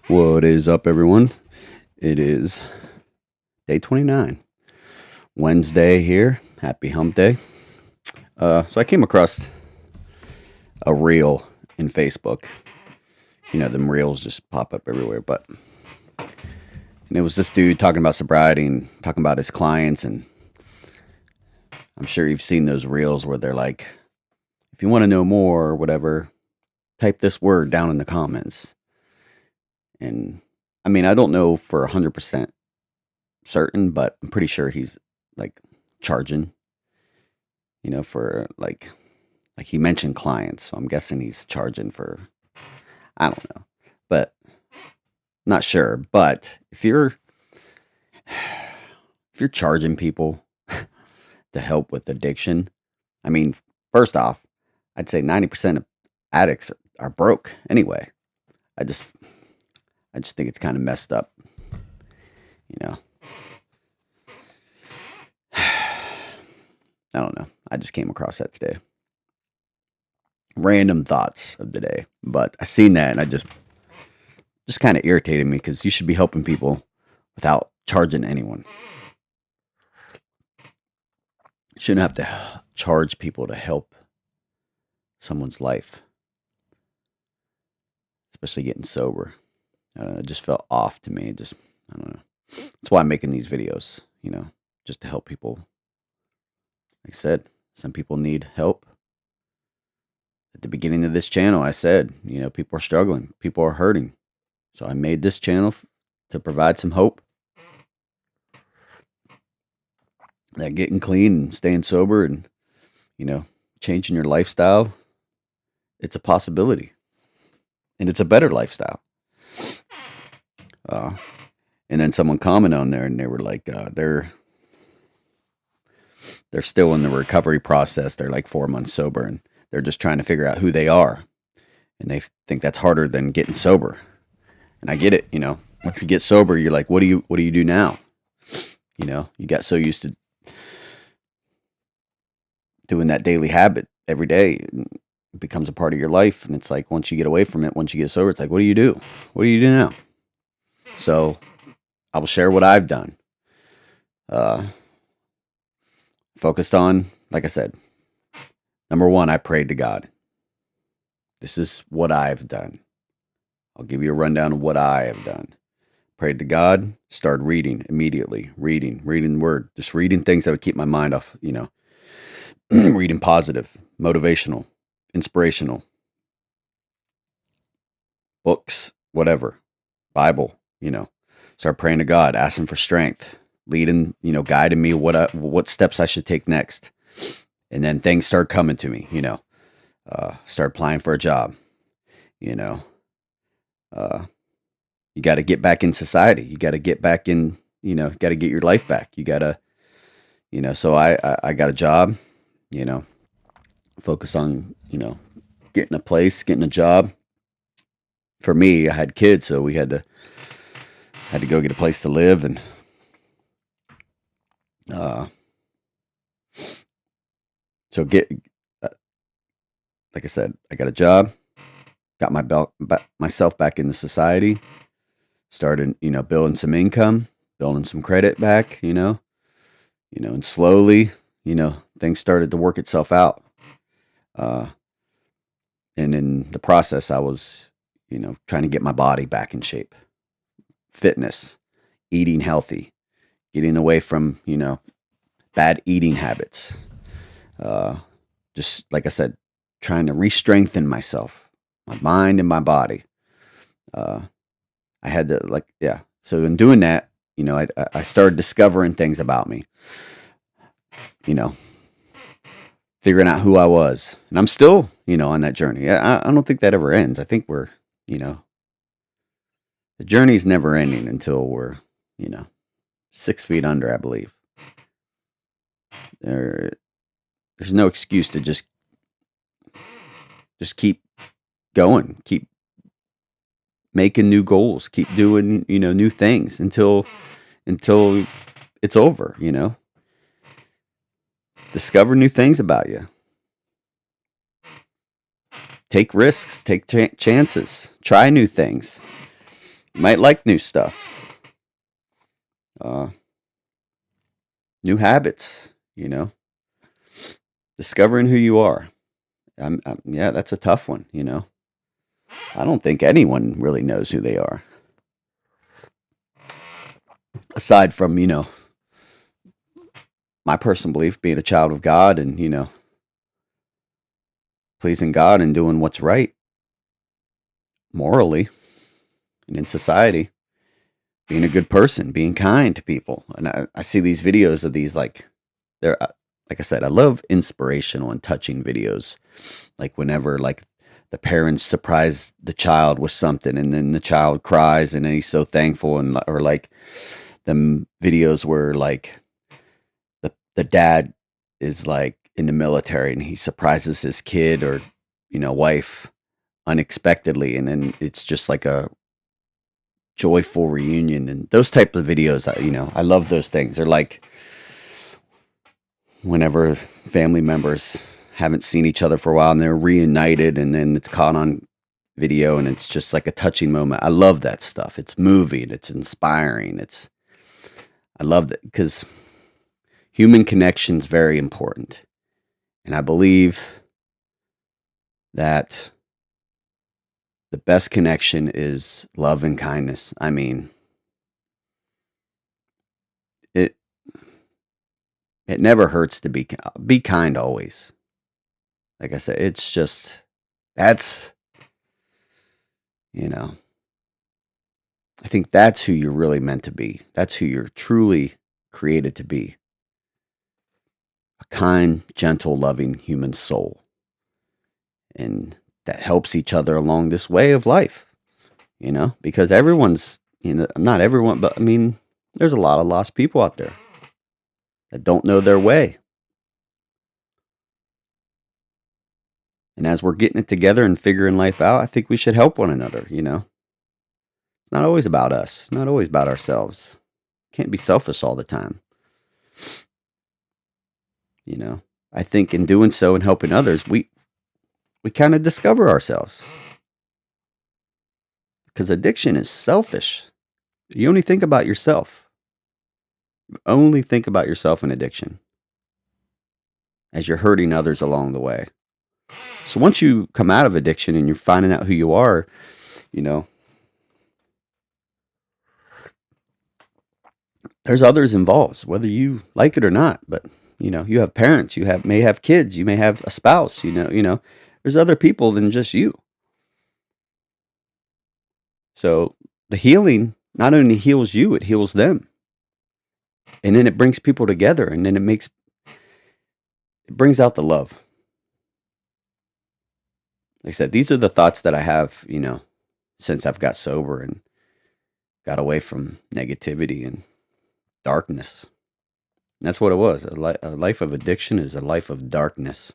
What is up, everyone? It is day 29, Wednesday here. Happy hump day. So I came across a reel in Facebook. You know, them reels just pop up everywhere, and it was this dude talking about sobriety and talking about his clients. And I'm sure you've seen those reels where they're like, if you want to know more or whatever, type this word down in the comments. And I mean, I don't know for 100% certain, but I'm pretty sure he's like charging, for like he mentioned clients, so I'm guessing he's charging for, I don't know, but not sure. But if you're charging people to help with addiction, I mean, first off, I'd say 90% of addicts are broke anyway. I just I just think it's kind of messed up, you know. I don't know. I just came across that today. Random thoughts of the day, but I seen that and I just kind of irritated me because you should be helping people without charging anyone. You shouldn't have to charge people to help someone's life, especially getting sober. It just felt off to me. I don't know. That's why I'm making these videos, just to help people. Like I said, some people need help. At the beginning of this channel, I said, people are struggling, people are hurting. So I made this channel to provide some hope that getting clean and staying sober and, changing your lifestyle, it's a possibility. And it's a better lifestyle. And then someone commented on there and they were like, they're still in the recovery process. They're like 4 months sober and they're just trying to figure out who they are. And they think that's harder than getting sober. And I get it, once you get sober, you're like, what do you do now? You got so used to doing that daily habit every day, it becomes a part of your life. And it's like, once you get away from it, once you get sober, it's like, what do you do? What do you do now? So I will share what I've done. Focused on, like I said, number one, I prayed to God. This is what I've done. I'll give you a rundown of what I have done. Prayed to God, started reading immediately. Reading the word. Just reading things that would keep my mind off, reading positive, motivational, inspirational, books, whatever, Bible, Start praying to God, asking for strength, leading, guiding me what steps I should take next. And then things start coming to me, start applying for a job, you got to get back in society. You got to get back in, got to get your life back. You got to, so I got a job, focus on, getting a place, getting a job. For me, I had kids, so we had to go get a place to live. And, so like I said, I got a job, got myself back into society, started, building some income, building some credit back, and slowly, things started to work itself out. And in the process, I was, trying to get my body back in shape, fitness, eating healthy, getting away from, bad eating habits. Just like I said, trying to re-strengthen myself, my mind and my body. I had to So in doing that, I started discovering things about me, figuring out who I was. And I'm still, on that journey. I don't think that ever ends. I think we're, the journey's never ending until we're, 6 feet under, I believe. There's no excuse to just keep going, keep making new goals, keep doing, new things until it's over, Discover new things about you. Take risks, take chances, try new things. You might like new stuff, uh, new habits, discovering who you are. Yeah, that's a tough one. I don't think anyone really knows who they are. Aside from, my personal belief being a child of God and, pleasing God and doing what's right morally and in society, being a good person, being kind to people. And I see these videos of these, they're, like I said, I love inspirational and touching videos. Like whenever, the parents surprise the child with something and then the child cries and then he's so thankful, or like them videos where the dad is like in the military and he surprises his kid or wife unexpectedly, and then it's just like a joyful reunion. And those type of videos, I love those things. Or like whenever family members haven't seen each other for a while and they're reunited and then it's caught on video and it's just like a touching moment. I love that stuff. It's moving, it's inspiring. I love that because human connection is very important. And I believe that the best connection is love and kindness. I mean, it it never hurts to be kind always. Like I said, it's just that's you know, I think that's who you're really meant to be. That's who you're truly created to be. A kind, gentle, loving human soul. And that helps each other along this way of life, because everyone's, not everyone, but I mean, there's a lot of lost people out there that don't know their way. And as we're getting it together and figuring life out, I think we should help one another, It's not always about us, it's not always about ourselves. Can't be selfish all the time. I think in doing so and helping others, we kind of discover ourselves. Because addiction is selfish. You only think about yourself. You only think about yourself in addiction as you're hurting others along the way. So once you come out of addiction and you're finding out who you are, there's others involved, whether you like it or not. But you have parents, may have kids, you may have a spouse. There's other people than just you. So the healing not only heals you, it heals them, and then it brings people together, and then it brings out the love. Like I said, these are the thoughts that I have, since I've got sober and got away from negativity and darkness. That's what it was. A life of addiction is a life of darkness.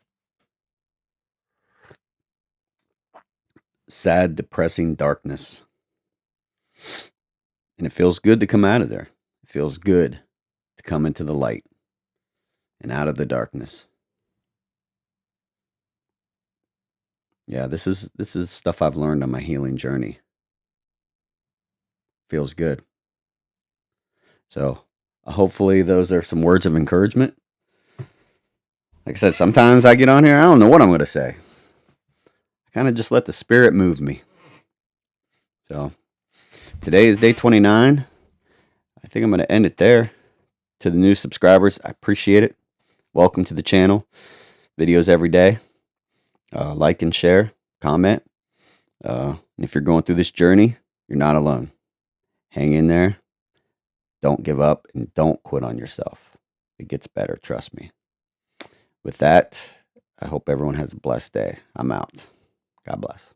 Sad, depressing darkness. And it feels good to come out of there. It feels good to come into the light and out of the darkness. Yeah, this is stuff I've learned on my healing journey. Feels good. So, hopefully those are some words of encouragement. Like I said, sometimes I get on here, I don't know what I'm going to say. I kind of just let the spirit move me. So, today is day 29. I think I'm going to end it there. To the new subscribers, I appreciate it. Welcome to the channel. Videos every day. Like and share, comment. And if you're going through this journey, you're not alone. Hang in there. Don't give up and don't quit on yourself. It gets better, trust me. With that, I hope everyone has a blessed day. I'm out. God bless.